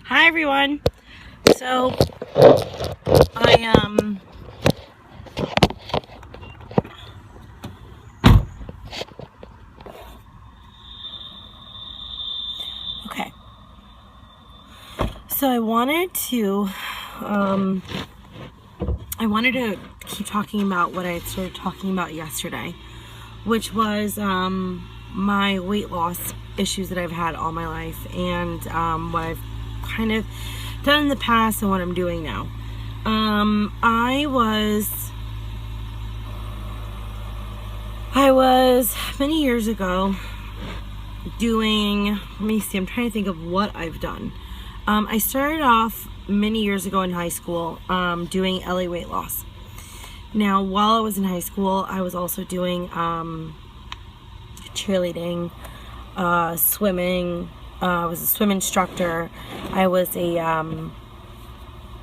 Hi everyone. So I okay. So I wanted to keep talking about what I started talking about yesterday, which was my weight loss issues that I've had all my life, and what I've kind of done in the past and what I'm doing now. I was many years ago doing, let me see, I'm trying to think of what I've done. I started off many years ago in high school doing LA weight loss. Now, while I was in high school, I was also doing cheerleading, swimming. I was a swim instructor. I was a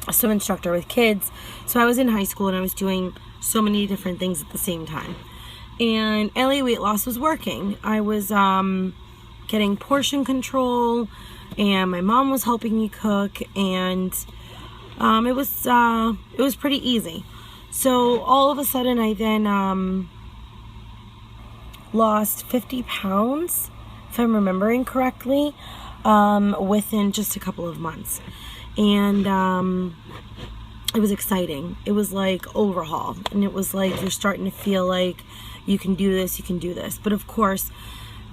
swim instructor with kids. So I was in high school and I was doing so many different things at the same time. And LA weight loss was working. I was getting portion control, and my mom was helping me cook, and it was pretty easy. So all of a sudden, I then lost 50 pounds, if I'm remembering correctly, within just a couple of months. And it was exciting. It was like overhaul, and it was like you're starting to feel like you can do this, you can do this. But of course,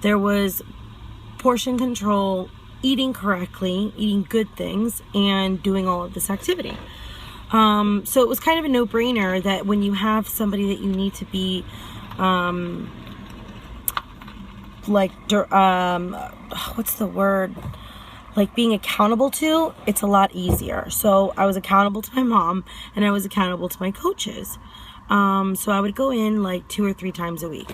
there was portion control, eating correctly, eating good things, and doing all of this activity. So it was kind of a no-brainer that when you have somebody that you need to be what's the word? Like being accountable to, it's a lot easier. So I was accountable to my mom, and I was accountable to my coaches. So I would go in like 2 or 3 times a week.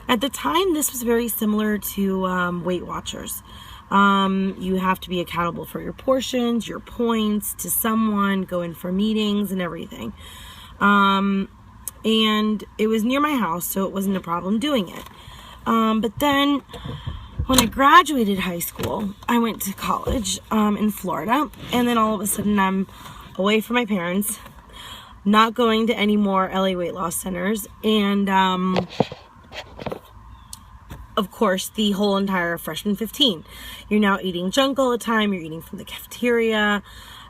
At the time, this was very similar to Weight Watchers. You have to be accountable for your portions, your points to someone, go in for meetings and everything. And it was near my house, so it wasn't a problem doing it. But then when I graduated high school, I went to college in Florida, and then all of a sudden I'm away from my parents, not going to any more LA weight loss centers, and of course the whole entire freshman 15. You're now eating junk all the time, you're eating from the cafeteria,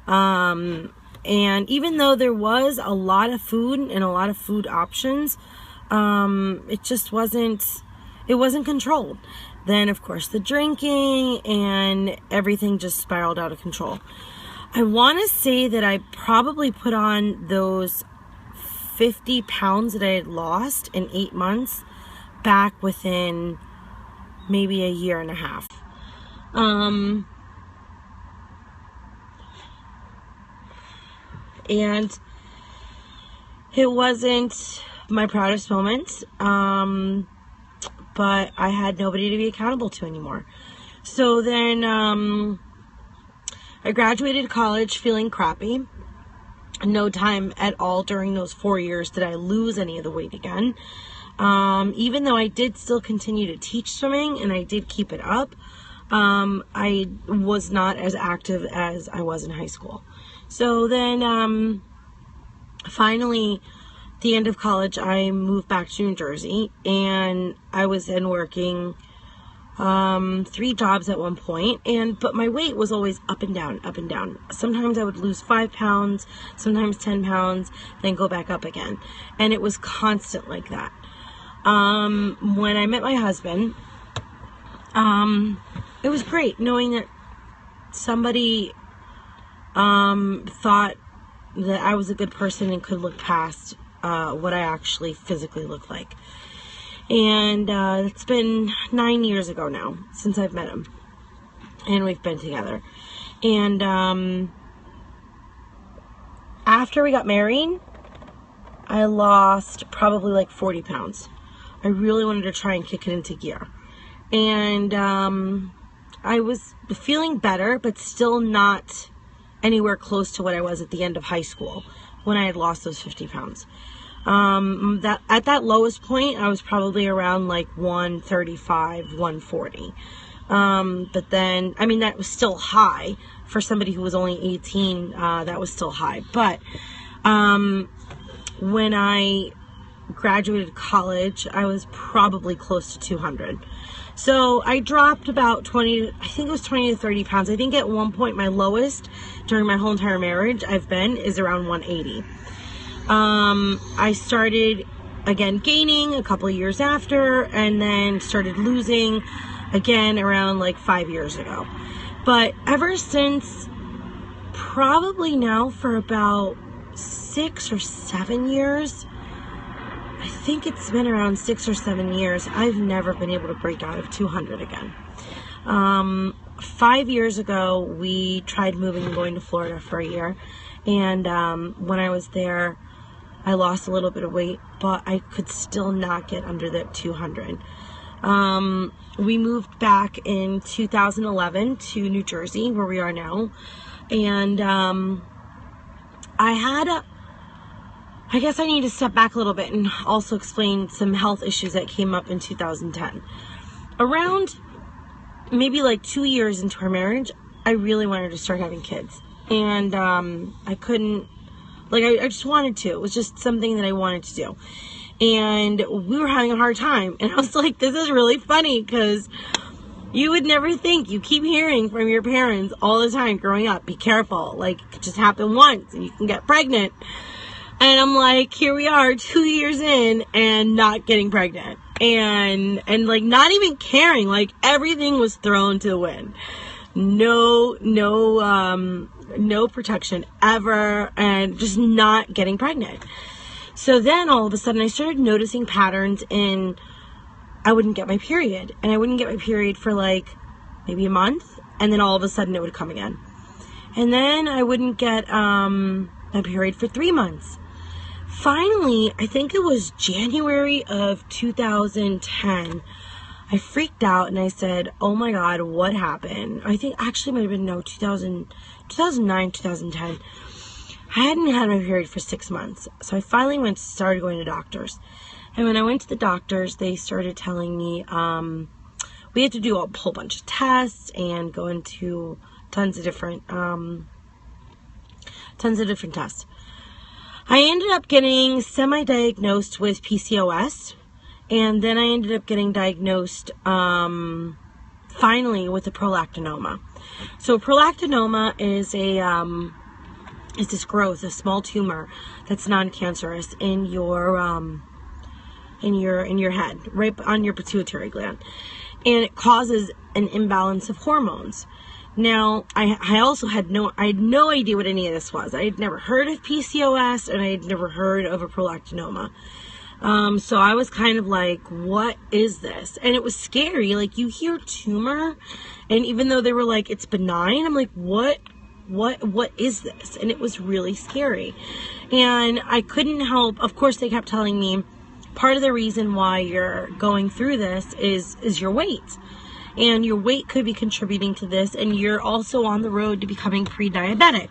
and even though there was a lot of food and a lot of food options, it just wasn't controlled. Then, of course, the drinking and everything just spiraled out of control. I want to say that I probably put on those 50 pounds that I had lost in 8 months back within maybe a year and a half. And it wasn't my proudest moment. But I had nobody to be accountable to anymore. So then I graduated college feeling crappy. No time at all during those 4 years did I lose any of the weight again. Even though I did still continue to teach swimming and I did keep it up, I was not as active as I was in high school. So then finally, the end of college, I moved back to New Jersey, and I was then working 3 jobs at one point, but my weight was always up and down, up and down. Sometimes I would lose 5 pounds, sometimes 10 pounds, then go back up again, and it was constant like that. When I met my husband, it was great knowing that somebody thought that I was a good person and could look past what I actually physically look like. And it's been 9 years ago now since I've met him, and we've been together. And after we got married, I lost probably like 40 pounds. I really wanted to try and kick it into gear. And I was feeling better, but still not anywhere close to what I was at the end of high school when I had lost those 50 pounds. At that lowest point, I was probably around like 135, 140. But then, I mean, that was still high for somebody who was only 18. That was still high. But when I graduated college, I was probably close to 200. So I dropped about 20 to 30 pounds. I think at one point my lowest during my whole entire marriage is around 180. I started again gaining a couple of years after, and then started losing again around like 5 years ago. But ever since, probably now for about 6 or 7 years, I think it's been around 6 or 7 years, I've never been able to break out of 200 again. 5 years ago, we tried moving and going to Florida for a year. And when I was there, I lost a little bit of weight, but I could still not get under that 200. We moved back in 2011 to New Jersey, where we are now. And I guess I need to step back a little bit and also explain some health issues that came up in 2010. Around maybe like 2 years into our marriage, I really wanted to start having kids. And I couldn't, like, I just wanted to. It was just something that I wanted to do. And we were having a hard time. And I was like, this is really funny, because you would never think. You keep hearing from your parents all the time growing up, be careful. Like, it could just happen once and you can get pregnant. And I'm like, here we are 2 years in and not getting pregnant. And like not even caring. Like everything was thrown to the wind. No protection ever, and just not getting pregnant. So then all of a sudden I started noticing patterns in, I wouldn't get my period. And I wouldn't get my period for like maybe a month. And then all of a sudden it would come again. And then I wouldn't get my period for 3 months. Finally, I think it was January of 2010, I freaked out and I said, oh my God, what happened? I think actually it might have been 2009, 2010. I hadn't had my period for 6 months. So I finally started going to doctors. And when I went to the doctors, they started telling me we had to do a whole bunch of tests and go into tons of different tests. I ended up getting semi-diagnosed with PCOS, and then I ended up getting diagnosed finally with a prolactinoma. So prolactinoma is this growth, a small tumor that's non-cancerous in your head, right on your pituitary gland, and it causes an imbalance of hormones. Now, I had no idea what any of this was. I had never heard of PCOS, and I had never heard of a prolactinoma. So I was kind of like, what is this? And it was scary. Like, you hear tumor, and even though they were like, it's benign, I'm like, what is this? And it was really scary. And I couldn't help, of course, they kept telling me, part of the reason why you're going through this is your weight. And your weight could be contributing to this, and you're also on the road to becoming pre-diabetic.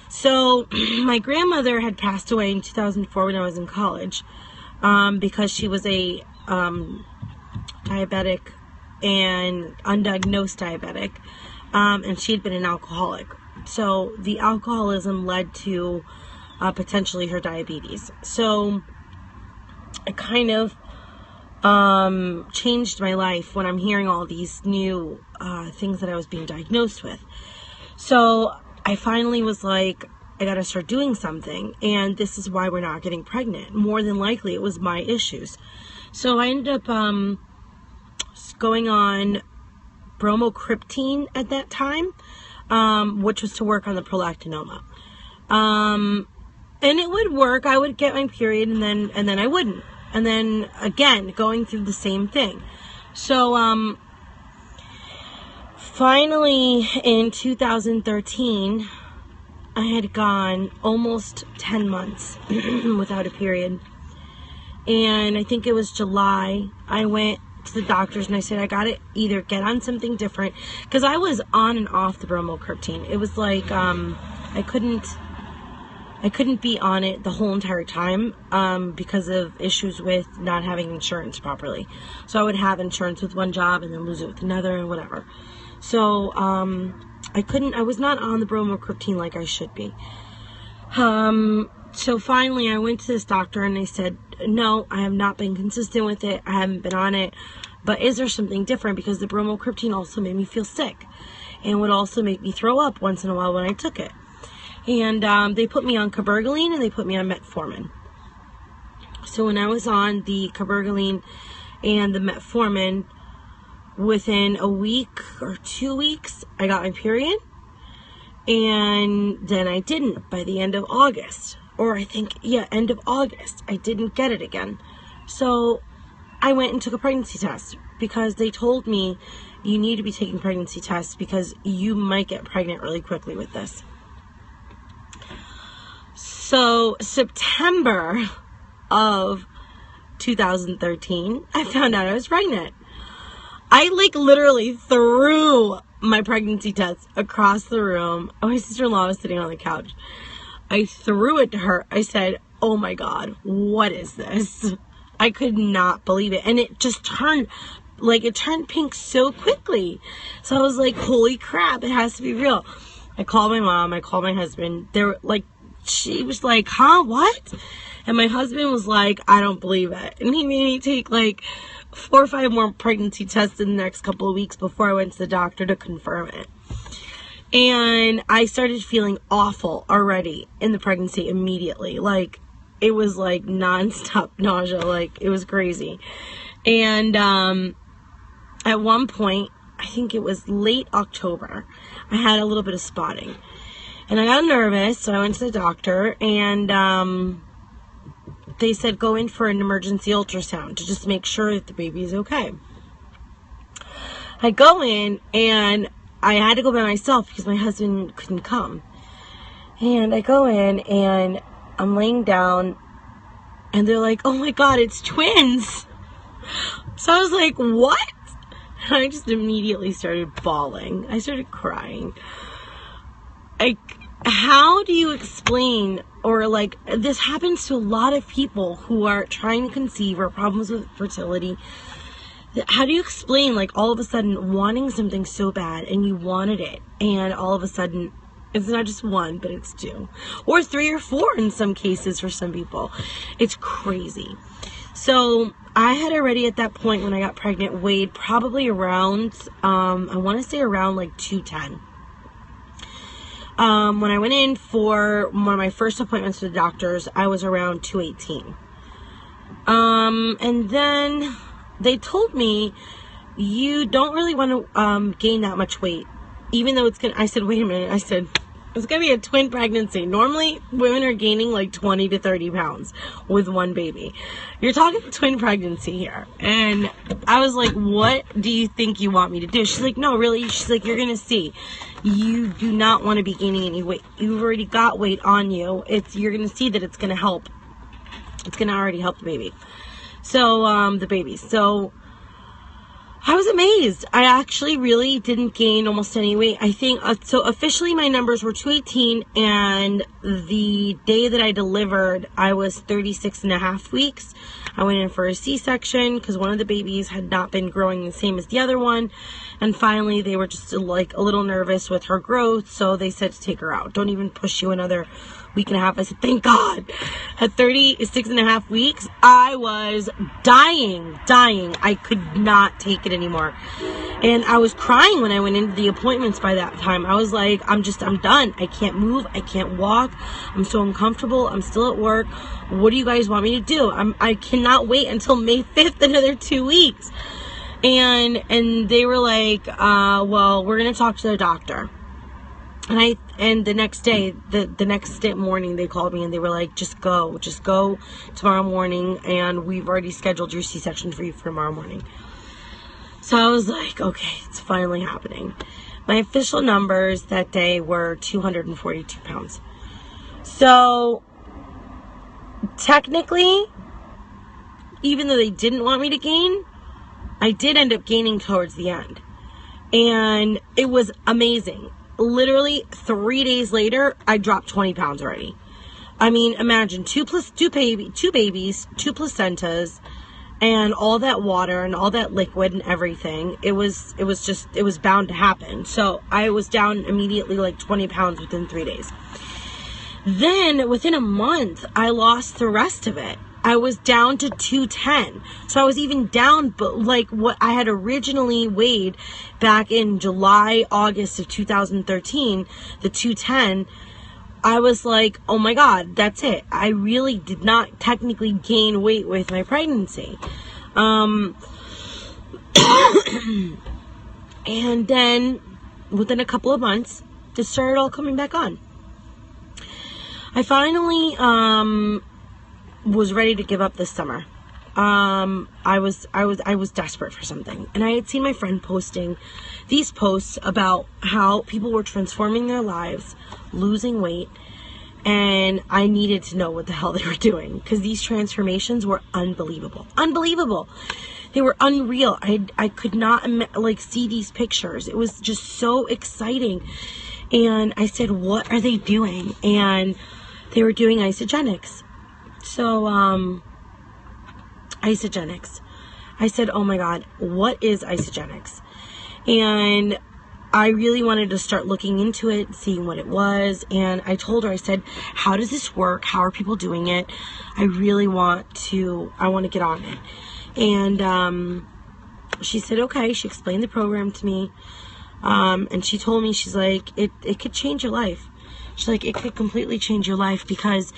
So my grandmother had passed away in 2004 when I was in college, because she was a diabetic and undiagnosed diabetic, and she had been an alcoholic. So the alcoholism led to potentially her diabetes. So it kind of changed my life when I'm hearing all these new things that I was being diagnosed with. So I finally was like, I gotta start doing something, and this is why we're not getting pregnant. More than likely, it was my issues. So I ended up going on bromocriptine at that time, which was to work on the prolactinoma. And it would work. I would get my period, and then I wouldn't. And then again, going through the same thing. So finally in 2013, I had gone almost 10 months without a period. And I think it was July, I went to the doctors and I said, I gotta either get on something different, because I was on and off the bromocriptine. It was like I couldn't I couldn't be on it the whole entire time because of issues with not having insurance properly. So I would have insurance with one job and then lose it with another and whatever. So I was not on the bromocriptine like I should be. So finally I went to this doctor and they said, no, I have not been consistent with it. I haven't been on it. But is there something different? Because the bromocriptine also made me feel sick and would also make me throw up once in a while when I took it. And they put me on cabergoline and they put me on metformin. So when I was on the cabergoline and the metformin, within a week or 2 weeks, I got my period. And then I didn't by the end of August. Or I think, end of August. I didn't get it again. So I went and took a pregnancy test because they told me you need to be taking pregnancy tests because you might get pregnant really quickly with this. So September of 2013, I found out I was pregnant. I literally threw my pregnancy test across the room. My sister-in-law was sitting on the couch. I threw it to her. I said, oh my God, what is this? I could not believe it. And it just turned pink so quickly. So I was like, holy crap, it has to be real. I called my mom. I called my husband. She was like, huh, what? And my husband was like, I don't believe it. And he made me take 4 or 5 more pregnancy tests in the next couple of weeks before I went to the doctor to confirm it. And I started feeling awful already in the pregnancy immediately. It was nonstop nausea. It was crazy. And at one point, I think it was late October, I had a little bit of spotting. And I got nervous, so I went to the doctor, and they said go in for an emergency ultrasound to just make sure that the baby is okay. I go in, and I had to go by myself because my husband couldn't come. And I go in, and I'm laying down, and they're like, oh my God, it's twins. So I was like, what? And I just immediately started bawling. I started crying. How do you explain, or this happens to a lot of people who are trying to conceive or problems with fertility. How do you explain, all of a sudden wanting something so bad and you wanted it, and all of a sudden it's not just 1, but it's 2 or 3 or 4 in some cases for some people. It's crazy. So I had already at that point when I got pregnant weighed probably around, I want to say around 210. When I went in for one of my first appointments with the doctors, I was around 218. And then they told me you don't really want to gain that much weight, even though I said, wait a minute. I said, it's going to be a twin pregnancy. Normally, women are gaining 20 to 30 pounds with one baby. You're talking twin pregnancy here. And I was like, what do you think you want me to do? She's like, no, really? She's like, you're going to see. You do not want to be gaining any weight. You've already got weight on you. You're going to see that it's going to help. It's going to already help the baby. So, the baby. So, I was amazed. I actually really didn't gain almost any weight. I think, so officially my numbers were 218, and the day that I delivered, I was 36 and a half weeks. I went in for a C-section because one of the babies had not been growing the same as the other one. And finally, they were just a little nervous with her growth, so they said to take her out. Don't even push you another week and a half. I said, thank God. At 36 and a half weeks, I was dying. I could not take it anymore. And I was crying when I went into the appointments by that time. I was like, I'm done. I can't move. I can't walk. I'm so uncomfortable. I'm still at work. What do you guys want me to do? I cannot wait until May 5th, another 2 weeks. And they were like, well, we're going to talk to the doctor. And the next day, the next day morning, they called me and they were like, just go tomorrow morning. And we've already scheduled your C-section for you for tomorrow morning. So I was like, okay, it's finally happening. My official numbers that day were 242 pounds. So technically, even though they didn't want me to gain, I did end up gaining towards the end. And it was amazing. Literally 3 days later, I dropped 20 pounds already. I mean, imagine two babies, two placentas, and all that water and all that liquid and everything. It was bound to happen. So I was down immediately like 20 pounds within 3 days. Then within a month, I lost the rest of it. I was down to 210. So I was even down, but like what I had originally weighed back in July, August of 2013, the 210, I was like, oh my God, that's it. I really did not technically gain weight with my pregnancy. And then within a couple of months, it started all coming back on. I finally was ready to give up this summer. I was desperate for something, and I had seen my friend posting these posts about how people were transforming their lives, losing weight, and I needed to know what the hell they were doing, because these transformations were unbelievable. They were unreal. I could not see these pictures. It was just so exciting. And I said, what are they doing? And they were doing isagenix. So, isagenix. I said, oh my God, what is isagenix? And I really wanted to start looking into it, seeing what it was. And I told her, I said, how does this work? How are people doing it? I want to get on it. And she said, okay. She explained the program to me. And she told me, she's like, it could change your life. She's like, it could completely change your life, because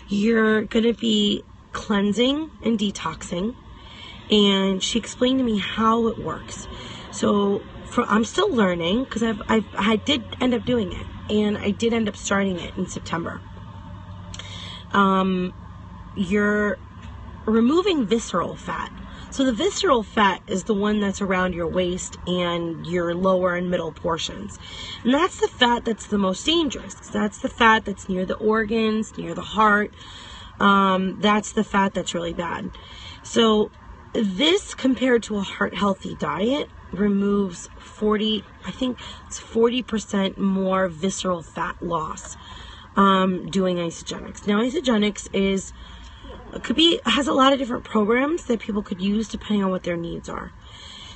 you're going to be cleansing and detoxing. And she explained to me how it works. So I'm still learning, because I did end up doing it, and I did end up starting it in September. You're removing visceral fat. So the visceral fat is the one that's around your waist and your lower and middle portions. And that's the fat that's the most dangerous. That's the fat that's near the organs, near the heart. That's the fat that's really bad. So this, compared to a heart-healthy diet, removes 40% more visceral fat loss doing isagenix. Now, isagenix has a lot of different programs that people could use depending on what their needs are.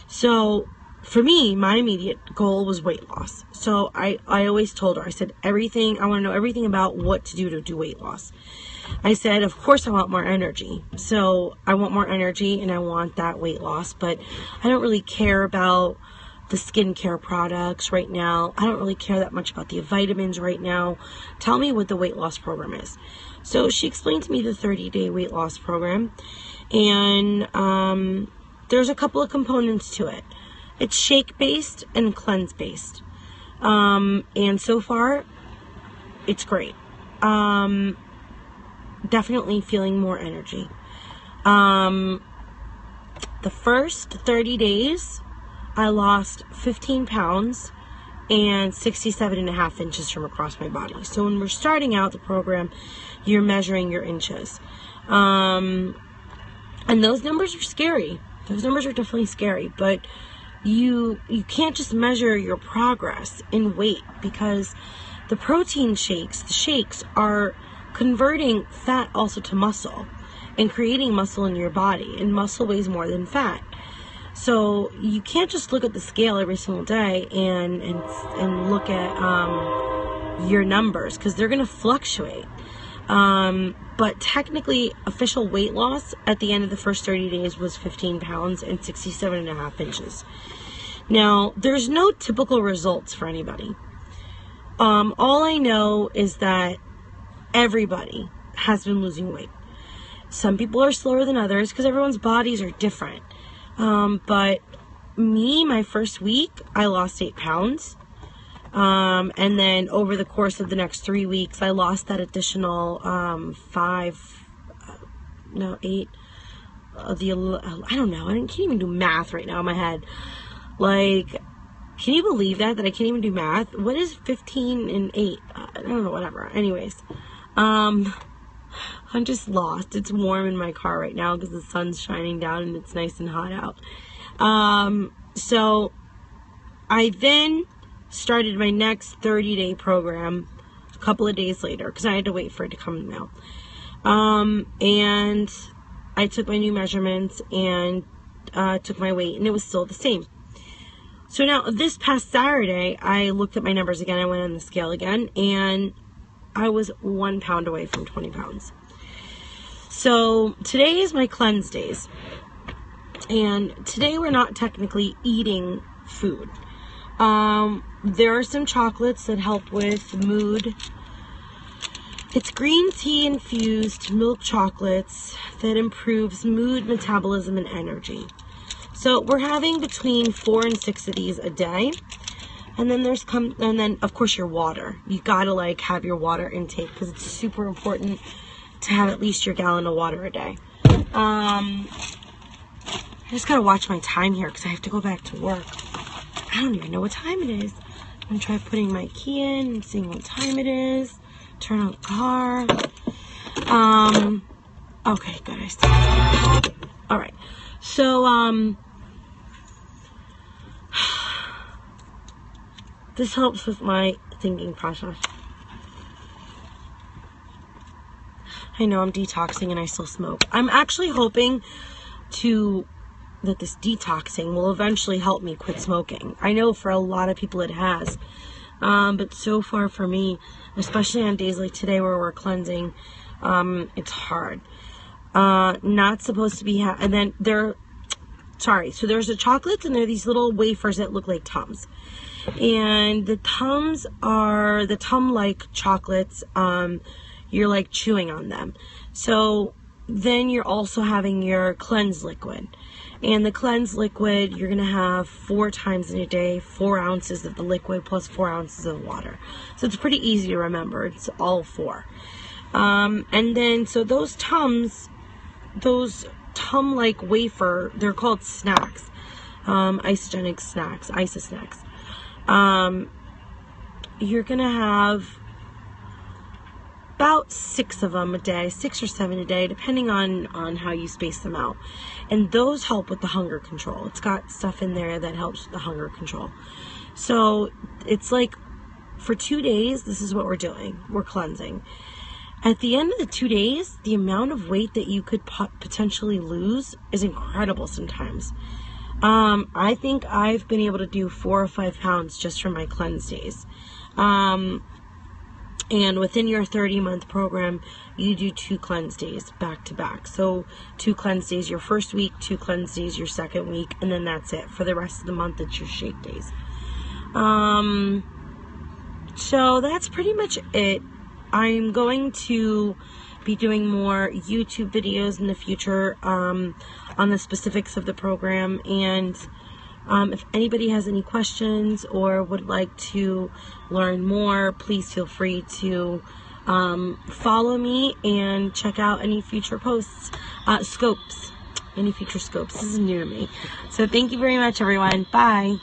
So for me, my immediate goal was weight loss. So I always told her, I said, I want to know everything about what to do weight loss. I said, of course I want more energy. So I want more energy and I want that weight loss, but I don't really care about the skincare products right now. I don't really care that much about the vitamins right now. Tell me what the weight loss program is. So she explained to me the 30-day weight loss program, and there's a couple of components to it. It's shake-based and cleanse-based, and so far, it's great. Definitely feeling more energy. The first 30 days, I lost 15 pounds and 67.5 inches from across my body. So when we're starting out the program, you're measuring your inches. And those numbers are scary. Those numbers are definitely scary, but you can't just measure your progress in weight, because the protein shakes, the shakes are converting fat also to muscle and creating muscle in your body, and muscle weighs more than fat. So you can't just look at the scale every single day and look at your numbers, because they're going to fluctuate. But technically, official weight loss at the end of the first 30 days was 15 pounds and 67.5 inches. Now, there's no typical results for anybody. All I know is that everybody has been losing weight. Some people are slower than others, because everyone's bodies are different. But me, my first week, I lost 8 pounds. And then over the course of the next 3 weeks, I lost that additional 8. I don't know. I can't even do math right now in my head. Like, can you believe that I can't even do math? What is 15 and 8? I don't know, whatever. Anyways, I'm just lost. It's warm in my car right now because the sun's shining down and it's nice and hot out. So I then started my next 30-day program couple of days later, because I had to wait for it to come in the mail. And I took my new measurements and took my weight, and it was still the same. So now, this past Saturday, I looked at my numbers again. I went on the scale again, and I was 1 pound away from 20 pounds. So today is my cleanse days. And today we're not technically eating food. There are some chocolates that help with mood. It's green tea infused milk chocolates that improves mood, metabolism, and energy. So we're having between 4 and 6 of these a day. And then and then of course your water. You gotta like have your water intake because it's super important to have at least your gallon of water a day. I just gotta watch my time here because I have to go back to work. I don't even know what time it is. I'm gonna try putting my key in and seeing what time it is. Turn on the car. Okay, good. I see. All right. So, this helps with my thinking process. I know I'm detoxing and I still smoke. I'm actually hoping that this detoxing will eventually help me quit smoking. I know for a lot of people it has. But so far for me, especially on days like today where we're cleansing, it's hard. Not supposed to be, and then so there's the chocolates and there are these little wafers that look like Tums. And the Tums are the Tum-like chocolates. You're like chewing on them. So then you're also having your cleanse liquid. And the cleanse liquid, you're going to have 4 times in a day, 4 ounces of the liquid plus 4 ounces of water. So it's pretty easy to remember. It's all 4. And then, so those Tums, those Tum-like wafer, they're called snacks. Isagenix snacks, Isa snacks. You're going to have about 6 of them a day, 6 or 7 a day, depending on how you space them out. And those help with the hunger control. It's got stuff in there that helps with the hunger control. So it's like for 2 days, this is what we're doing. We're cleansing. At the end of the 2 days, the amount of weight that you could potentially lose is incredible sometimes. I think I've been able to do 4 or 5 pounds just from my cleanse days. And within your 30-month program, you do 2 cleanse days back to back. So 2 cleanse days your first week, 2 cleanse days your second week, and then that's it. For the rest of the month, it's your shake days. So that's pretty much it. I'm going to be doing more YouTube videos in the future on the specifics of the program. And if anybody has any questions or would like to learn more, please feel free to follow me and check out any future posts, any future scopes. This is new to me. So thank you very much, everyone. Bye.